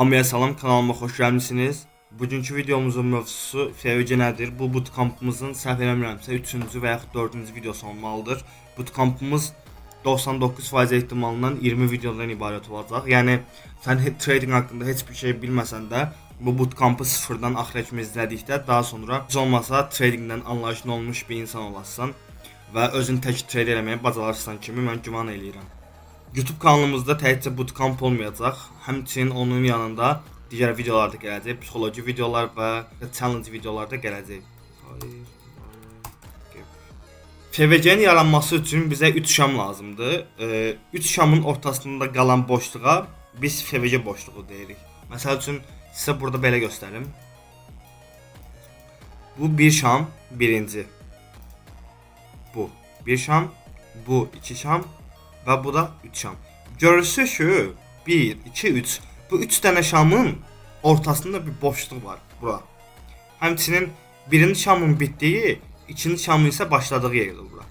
Hamıya salam, kanalıma xoş gəlmisiniz. Bugünkü videomuzun mövzusu FVC nədir? Bu bootcampımızın səhv eləmirəmsə 3-cü və yaxud 4-cü videosu olmalıdır. Bootcampımız 99% ehtimalından 20 videodan ibarət olacaq. Yəni sən trading haqqında heç bir şey bilməsən də bu bootcampı sıfırdan axıra kimi izlədikdə daha sonra heç olmasa tradingdən anlayışlı olmuş bir insan olasan və özün tək trade eləməyə bacararsan kimi mən güman eləyirəm. YouTube kanalımızda təkcə bootcamp olmayacaq. Həmçinin onun yanında digər videolar da gələcək. Psixoloji videolar və challenge videolar da gələcək. FVC-nin yaranması üçün bizə 3 şam lazımdır. 3 şamın ortasında qalan boşluğa biz FVC boşluğu deyirik. Məsəl üçün sizə burada belə göstərim. Bu bir şam, birinci. Bu bir şam, bu 2 şam və bu da 3 şam. Görürsünüz ki 1, 2, 3. Bu 3 dənə şamın ortasında bir boşluq var bura. Həmçinin birinci şamın bitdiyi, ikinci şamın isə başladığı yerdir bura.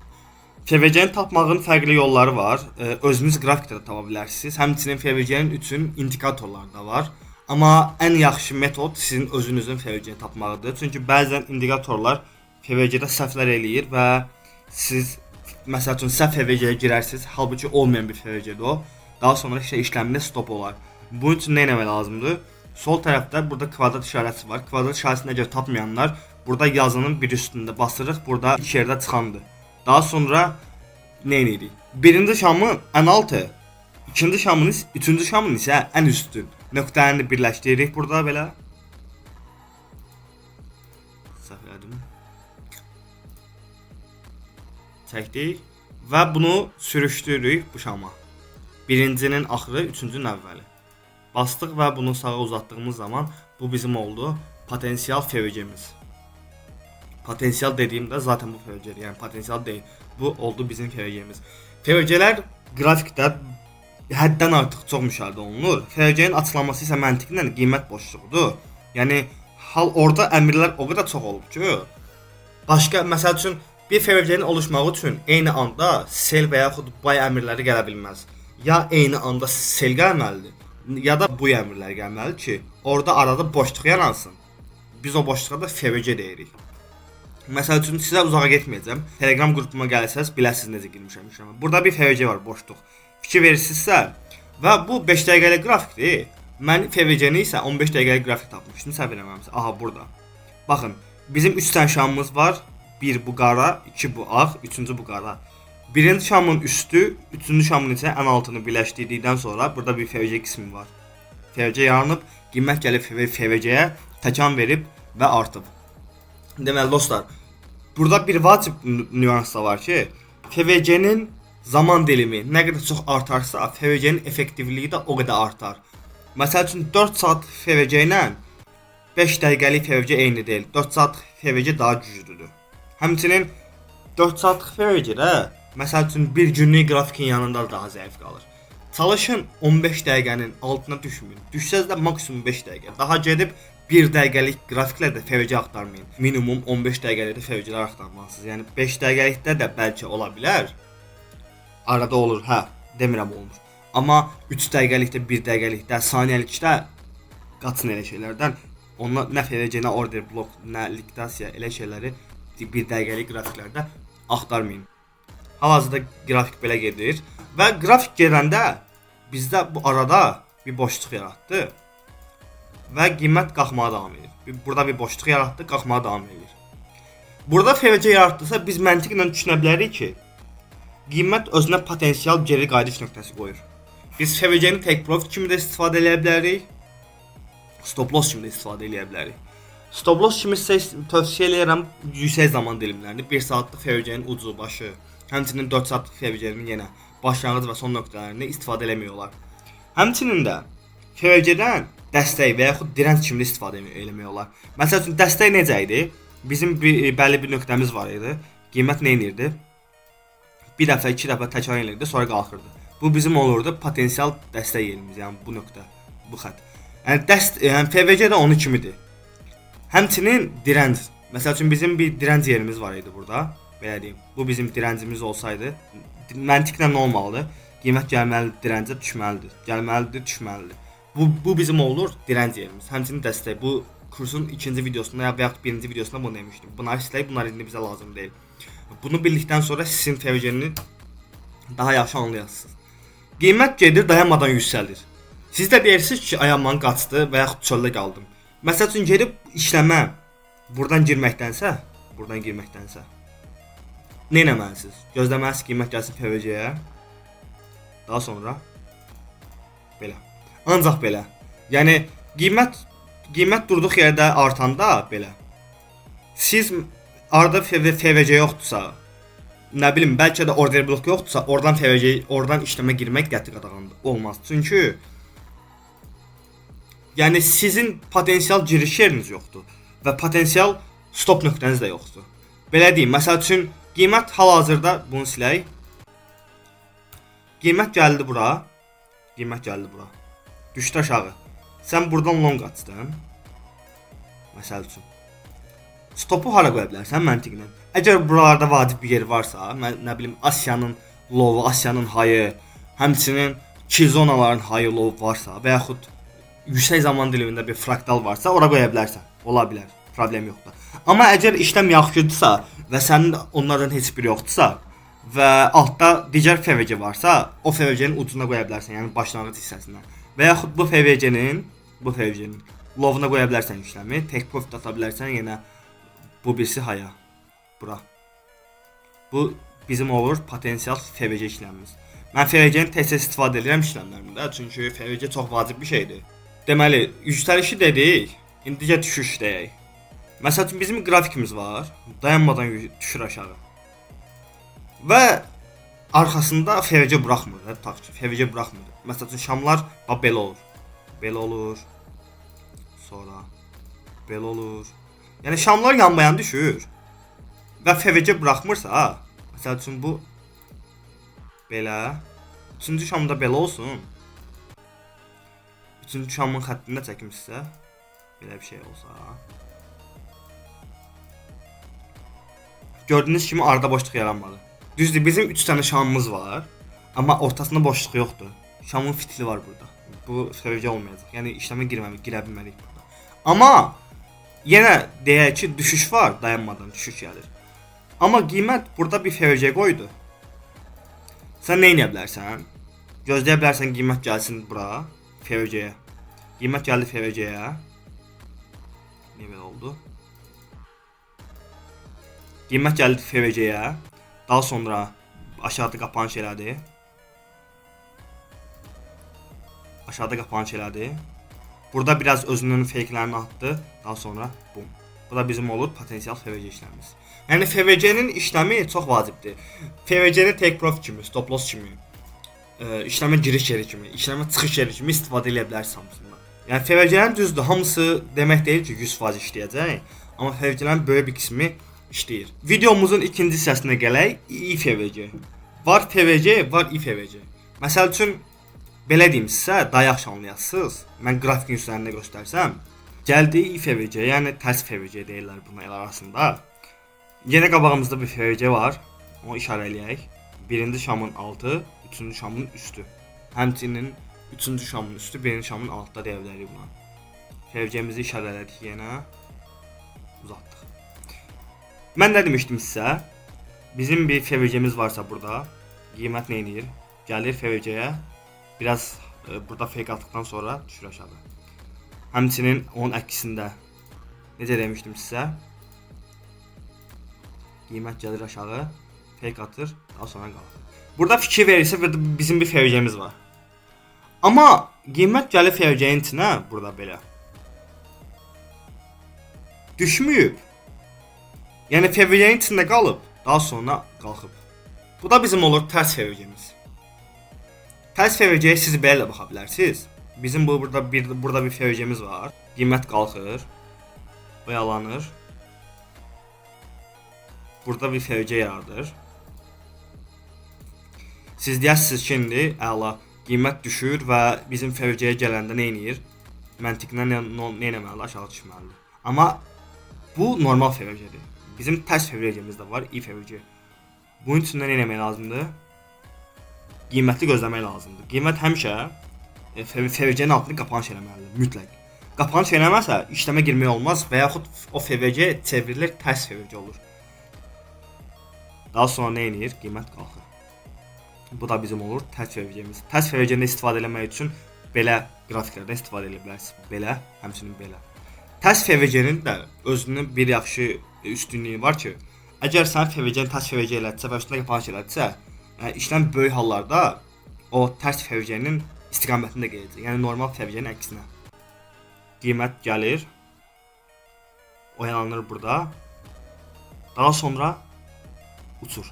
FVC-ni tapmağın fərqli yolları var. Özünüz qrafikdə də tapa bilərsiniz. Həmçinin FVC-nin üçün indikatorları da var. Amma ən yaxşı metod sizin özünüzün FVC-ni tapmağıdır. Çünki bəzən indikatorlar FVC-də səhvlər eləyir və siz məsəl üçün səhv FVC-yə girərsiniz, halbuki olmayan bir FVC-dir o. Daha sonra işləmində stop olar. Bunun üçün nə etmək lazımdır? Sol tərəfdə burada kvadrat işarəsi var. Kvadrat işarəsini əgər tapmayanlar burada yazının bir üstündə basırıq. Burada iki yerdə çıxandır. Daha sonra nə edirik? Birinci şamı ən altı, ikinci şamın, üçüncü şamın isə ən üstü. Nöqtəni birləşdiririk burada belə. Səhv elədim. Çəkdik və bunu sürüşdürürük bu şama. Birincinin axırı, üçüncünün əvvəli. Bastıq və bunu sağa uzatdığımız zaman bu bizim oldu potensial FVC-miz. Potensial dediyimdə zaten bu FVC-dir, yəni potensial deyil. Bu oldu bizim FVC-miz. FVC-lər qrafikdə həddən artıq çox müşahidə olunur. FVC-nin açıqlaması isə məntiqlə qiymət boşluğudur. Yəni orada əmrlər o qədər çox olub ki, başqa məsəl üçün bir FVC-nin oluşması üçün eyni anda sell və yaxud buy əmrləri gələ bilməz. Ya eyni anda sell gəlməlidir, ya da buy əmrləri gəlməlidir ki, orada arada boşluq yaransın. Biz o boşluğa da FVC deyirik. Məsəl üçün sizə uzağa getməyəcəm. Telegram qrupuma gəlsəz biləsiniz necə girmişəm. Burada bir FVC var, boşluq. Fikir verirsinizsə və bu 5 dəqiqəlik qrafikdir. Mən FVC-ni isə 15 dəqiqəlik qrafik tapmışdım, səhv eləmirəmsə. Aha burada. Baxın, bizim 3 dənə şamımız var. Bir bu qara, 2 bu ağ, 3-cü bu qara. Birinci şamın üstü, 3-cü şamın isə ən altını birləşdirdikdən sonra burada bir FVC qismi var. FVC yaranıb, qiymət gəlib FVC-yə təkan verib və artıb. Deməli dostlar, burada bir vacib nüans da var ki, FVC-nin zaman dilimi nə qədər çox artarsa, FVC-nin effektivliyi də o qədər artar. Məsəl üçün 4 saat FVC ilə 5 dəqiqəlik FVC eyni deyil. 4 saat FVC daha güclüdür. Həmçinin 4 saatlıq FVC-də məsəl üçün bir günlük qrafikin yanında daha zəif qalır. Çalışın 15 dəqiqənin altına düşməyin. Düşsəz də maksimum 5 dəqiqə. Daha gedib 1 dəqiqəlik qrafiklərdə FVC axtarmayın. Minimum 15 dəqiqəlikdə FVC-lər axtarmalısınız. Yəni 5 dəqiqəlikdə də bəlkə ola bilər. Arada olur, hə, demirəm olmur. Amma 3 dəqiqəlikdə, 1 dəqiqəlikdə, saniyəlikdə qaçın elə şeylərdən. Onlar nə FVC, nə order blok, nə likvidasiya elə şeyləri 1 dəqiqəlik qrafiklərdə axtarmayın. Hal-hazırda qrafik belə gedir və qrafik gedəndə bizdə bu arada bir boşluq yaratdı və qiymət qalxmağa davam edir. Burada bir boşluq yaratdı, qalxmağa davam edir. Burada FVC yaratdısa biz məntiqlə düşünə bilərik ki, qiymət özünə potensial geri qayıdış nöqtəsi qoyur. Biz FVC-ni take profit kimi də istifadə edə bilərik, stop loss kimi də istifadə edə bilərik. Stop loss kimi tövsiyə edirəm yüksək zaman dilimlərini, 1 saatlıq FVC-nin ucu, başı, həmçinin 4 saatlıq FVC-nin yenə başlanğıc və son nöqtələrini istifadə eləmək olar. Həmçinin də FVC-dən dəstək və yaxud direnç kimi istifadə eləmək olar. Məsəl üçün dəstək necə idi? Bizim bəlli bir nöqtəmiz var idi. Qiymət nə edirdi? Bir dəfə, 2 dəfə təkrar edirdi, sonra qalxırdı. Bu bizim olurdu potensial dəstək yerimiz, yəni bu nöqtə, bu xətt. Yəni FVC də onun kimidir. Həmçinin direnç. Məsəl üçün bizim bir direnç yerimiz var idi burada. Belə deyim. Bu bizim direncimiz olsaydı, məntiqlə nə olmalıdır? Qiymət gəlməlidir, direncə düşməlidir. Gəlməlidir, düşməlidir. Bu bizim olur direnç yerimiz. Həmçinin dəstək. Bu kursun ikinci videosunda ya yaxud birinci videosunda bunu demişdim. Bunlar istəyib, bunlar indi bizə lazım deyil. Bunu bildikdən sonra sizin FVC-ni daha yaxşı anlayasınız. Qiymət gedir, dayanmadan yüksəlir. Siz də deyirsiniz ki, ayağımdan qaçdı və yaxud çöldə qaldım. Məsəl üçün gedib işləmə, buradan girməkdənsə, nə etməlisiniz? Gözləməlisiniz qiymət gəlsin FVC-yə. Daha sonra belə. Ancaq belə. Yəni qiymət durduq yerdə artanda belə. Siz arada FVC yoxdursa, nə bilim, bəlkə də order blok yoxdursa, oradan işləmə girmək qəti qadağandır. Olmaz. Çünki yəni sizin potensial giriş yeriniz yoxdur və potensial stop nöqtəniz də yoxdur. Belə deyim, məsəl üçün qiymət hal-hazırda bunu silək. Qiymət gəldi bura. Düşdü aşağı. Sən buradan long açdın. Məsəl üçün. Stopu hara qoya bilərsən məntiqlə? Əgər buralarda vacib bir yer varsa, nə bilim Asiyanın lovu, Asiyanın hayı, həmçinin iki zonaların hayı lov varsa və yaxud yüksək zaman dilimində bir fraktal varsa, ora qoya bilərsən. Ola bilər. Problem yoxdur. Amma əgər işləm yaxşıdırsa və sənin onlardan heç biri yoxdursa və altda digər FVC varsa, o FVC-nin ucuna qoya bilərsən, yəni başlanğıc hissəsinə. Və yaxud bu FVC-nin lovuna qoya bilərsən işləmi, tek profit ata bilərsən yenə bu birisi haya. Bura. Bu bizim olur potensial FVC işləmimiz. Mən FVC-ni tez-tez istifadə edirəm işləmlərimdə, çünki FVC çox vacib bir şeydir. Deməli, yüksəlişi dedik, indicə düşüş deyək. Məsəl üçün bizim qrafikimiz var, dayanmadan düşür aşağı. Və arxasında FVC buraxmır, tutaq ki, FVC buraxmır. Məsəl üçün şamlar belə olur. Belə olur. Sonra belə olur. Yəni şamlar yanmayan düşür. Və FVC buraxmırsa, məsəl üçün bu belə, üçüncü şamda belə olsun. Üçüncü şamın xəttində çəkim sizə. Belə bir şey olsa. Gördüyünüz kimi arada boşluq yaranmadı. Düzdür, bizim 3 dənə şamımız var, amma ortasında boşluq yoxdur. Şamın fitili var burada. Bu FVC olmayacaq. Yəni işləmə girə bilmərik burada. Amma yenə deyək ki, düşüş var, dayanmadan düşüş gəlir. Amma qiymət burada bir FVC qoydu. Sən nə edə bilərsən? Gözləyə bilərsən qiymət gəlsin bura, FVC-yə. Qiymət gəldi FVC-yə. Nə belə oldu? Qiymət gəldi FVC-yə. Daha sonra aşağıda qapanış elədi. Burada biraz özünün fake-lərini atdı. Daha sonra bum. Bu da bizim olur potensial FVC işləmimiz. Yəni FVC-nin işləmi çox vacibdir. FVC-ni take profit kimi, stop loss kimi, işləmə giriş yeri kimi, işləmə çıxış yeri kimi istifadə edə bilərsiniz hamısından. Yəni FVC-lərin düzdür, hamısı demək deyil ki, 100% işləyəcək, amma FVC-lərin böyük bir qismi işləyir. Videomuzun ikinci hissəsinə gələk, IFVC. Var FVC, var IFVC. Məsəl üçün belə deyim sizə, daha yaxşı anlayasınız. Mən qrafikin üzərində göstərsəm, gəldi IFVC, yəni tərs FVC deyirlər bunlar arasında. Yenə qabağımızda bir FVC var. Onu işarə eləyək. Birinci şamın altı, üçüncü şamın üstü. Həmçinin üçüncü şamın üstü, birinci şamın altında deyə bilərik buna. FVC-mizi işarələdik yenə. Uzatdıq. Mən nə demişdim sizə? Bizim bir FVC-miz varsa burada, qiymət nə edir? Gəlir FVC-yə, biraz burada fake atdıqdan sonra düşür aşağı. Həmçinin onun əksində necə demişdim sizə? Qiymət gəlir aşağı, fake atır, daha sonra qalır. Burada fikir verirsə bizim bir FVC-miz var. Amma qiymət gəlir FVC-nin içinə, burada belə. Düşməyib. Yəni FVC-nin içində qalıb, daha sonra qalxıb. Bu da bizim olur tərs FVC-miz. Tərs FVC-yə siz belə baxa bilərsiniz. Bizim burada bir FVC-miz var. Qiymət qalxır, oyalanır. Burada bir FVC yaradır. Siz deyərsiniz ki, indi əla qiymət düşür və bizim FVC-yə gələndə nə edir? Məntiqlə nə etməlidir? Aşağı düşməlidir. Amma bu normal FVC-dir. Bizim tərs FVC-miz də var, IFVC. Bunun üçün nə etmək lazımdır? Qiyməti gözləmək lazımdır. Qiymət həmişə FVC-nin altını qapanış eləməlidir mütləq. Qapanış eləməsə işləmə girmək olmaz və yaxud o FVC çevrilir, tərs FVC olur. Daha sonra nə edir? Qiymət qalxır. Bu da bizim olur tərs FVC-miz. Tərs FVC-dən istifadə etmək üçün belə qrafiklərdən istifadə edə bilərsiniz. Belə, həmçinin belə. Tərs FVC-nin də özünün bir yaxşı üstünlüyü var ki, əgər sən FVC-ni tərs FVC elətsə və üstünə qapanış elətsə, işləm böyük hallarda o tərs FVC-nin istiqamətində gedəcək. Yəni normal FVC-nin əksinə. Qiymət gəlir. Oyanır burada. Daha sonra uçur.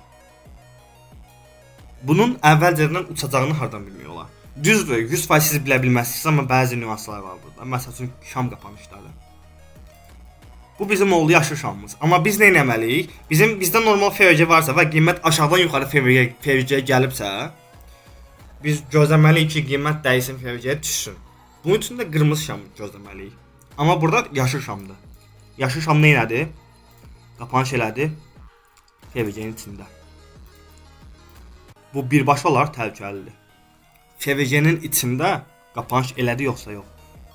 Bunun əvvəlcədən uçacağını hardan bilmək olar? Düzdür, 100% siz bilə bilməzsiniz, amma bəzi nüanslar var burada. Məsəl üçün şam qapanışları. Bu bizim oldu yaşlı şamımız. Amma biz nə etməliyik? Bizdə normal FVC varsa və qiymət aşağıdan yuxarı FVC gəlibsə, biz gözləməliyik ki, qiymət dəyişsin FVC-yə düşsün. Bunun üçün də qırmızı şam gözləməliyik. Amma burada yaşıl şamdır. Yaşıl şam nə elədi? Qapanış elədi FVC-nin içində. Bu birbaşa olaraq təhlükəlidir. FVC-nin içində qapanış elədi yoxsa yox?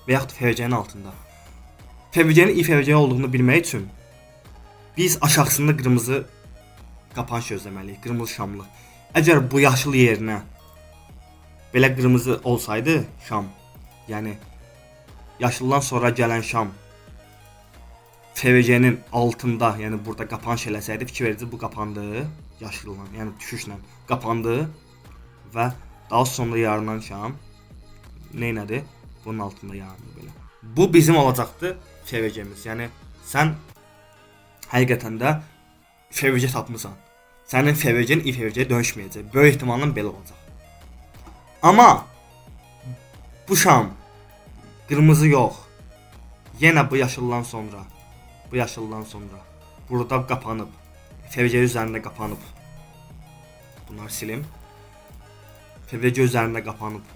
Və yaxud FVC-nin altında. FVC-nin IFVC olduğunu bilmək üçün biz aşağısında qırmızı qapanış gözləməliyik, qırmızı şamlı. Əgər bu yaşıl yerinə belə qırmızı olsaydı şam, yəni yaşıldan sonra gələn şam FVC-nin altında, yəni burada qapanış eləsəydi, fikir verici bu qapandı, yaşılla, yəni düşüşlə qapandı və daha sonra yaranan şam nə elədi? Bunun altında yarandı belə. Bu bizim olacaqdı FVC-miz. Yəni sən həqiqətən də FVC tapmısan. Sənin FVC-nin IFVC-yə dönüşməyəcək. Böyük ehtimalla belə olacaq. Amma bu şam qırmızı yox. Yenə bu yaşıldan sonra burada qapanıb, FVC üzərində qapanıb. Bunları silim. FVC üzərində qapanıb.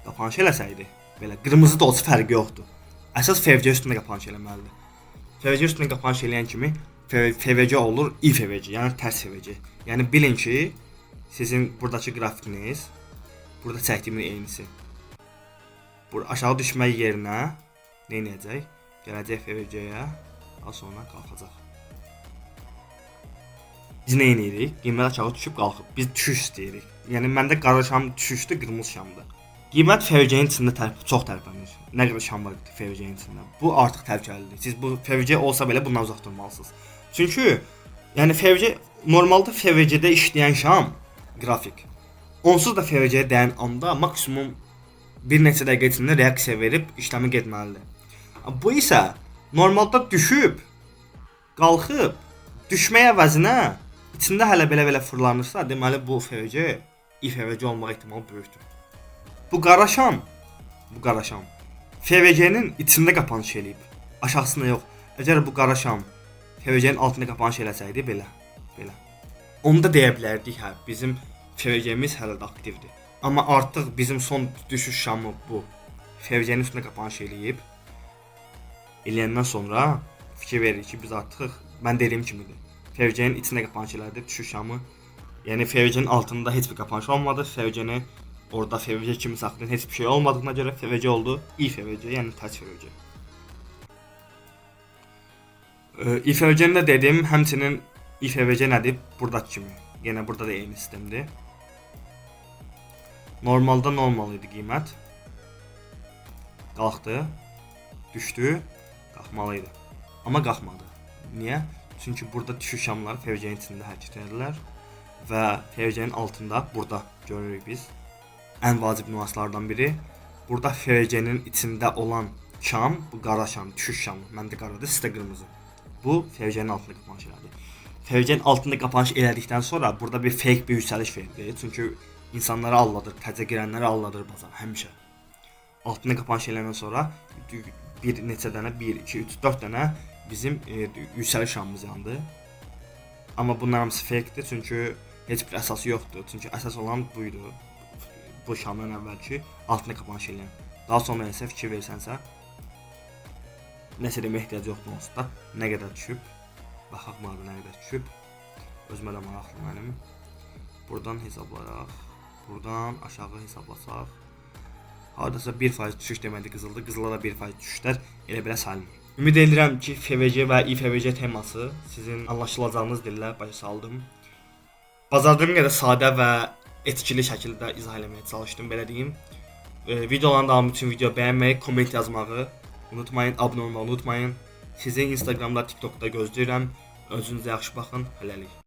Qapanış eləsəydi, belə qırmızı da olsa fərqi yoxdur. Əsas FVC üstündə qapanış eləməlidir. FVC üstündə qapanış eləyən kimi FVC olur IFVC, yəni tərs FVC. Yəni bilin ki, sizin buradakı qrafikiniz burada çəkdiyimin eynisi. Burada aşağı düşmək yerinə nə edəcək? Gələcək FVC-yə, daha sonra qalxacaq. Biz nə edirik? Qiymət aşağı düşüb qalxıb. Biz düşüş istəyirik. Yəni məndə qara şam düşüşdü, qırmızı şamdır. Qiymət FVC-nin içində çox tərpənir. Nə qədər şam var FVC-nin içində. Bu artıq təhlükəlidir. Siz bu FVC olsa belə bundan uzaq durmalısınız. Çünki yəni FVC normalda FVC-də işləyən şam qrafik onsuz da FVC-yə dəyən anda maksimum bir neçə dəqiqə içində reaksiya verib işləmi getməlidir. Bu isə normalda düşüb, qalxıb, düşmək əvəzinə içində hələ belə fırlanırsa, deməli bu FVC IFVC olmaq ehtimalı böyükdür. Bu qara şam FVC-nin içində qapanış eləyib, aşağısında yox. Əgər bu qara şam FVC-nin altında qapanış eləsəydi belə. Onu da deyə bilərdik, hə, bizim FVC-miz hələ də aktivdir. Amma artıq bizim son düşüş şamı bu. FVC-nin üstünə qapanış eləyib. Eləyəndən sonra fikir veririk ki, biz artıq, mən dediyim kimidir. FVC-nin içində qapanış elədi, düşüş şamı. Yəni FVC-nin altında heç bir qapanış olmadı. FVC-ni orada FVC kimi saxlayan heç bir şey olmadığına görə FVC oldu. IFVC, yəni tərs FVC. IFVC-ni də dedim, həmçinin IFVC nədir? Buradakı kimi. Yenə burada da eyni sistemdir. Normalda normal idi qiymət. Qalxdı, düşdü, qalxmalı idi. Amma qalxmadı. Niyə? Çünki burada düşüş şamları FVC-nin içində hərəkət edirlər və FVC-nin altında burada görürük biz. Ən vacib nüanslardan biri. Burada FVC-nin içində olan şam, bu qara şam, düşüş şamı. Məndə qaradır, sizdə qırmızı. Bu FVC-nin altında qapanış elədi. FVC-nin altında qapanış elədikdən sonra burada bir fake bir yüksəliş verdi. Çünki insanları alladır, təzə girənləri alladır bazar həmişə. Altında qapanış eləyəndən sonra bir neçə dənə, 1, 2, 3, 4 dənə bizim yüksəliş şamımız yandı. Amma bunlar hamısı fake'dir, çünki heç bir əsası yoxdur. Çünki əsas olan buydu. Bu şamdan əvvəlki altında qapanış eləyən. Daha sonra isə fikir versənsə, nəsə demək ehtiyac yoxdur onsuz da. Nə qədər düşüb, baxaq mənə nə qədər düşüb. Özümə də maraqlı mənim. Buradan hesablaraq, buradan aşağı hesablasaq, Hardasa 1% düşüş deməli qızılda, qızıla da 1% düşüşlər elə belə salınır. Ümid edirəm ki, FVC və İFVC teması sizin anlaşılacağınız dillə başa saldım. Bacardığım qədər sadə və etkili şəkildə izah etməyə çalışdım, belə deyim. Videoların davamı üçün video bəyənməyi, komment yazmağı unutmayın, abunə olmağı unutmayın. Sizi Instagramda, TikTokda gözləyirəm. Özünüzə yaxşı baxın. Hələlik.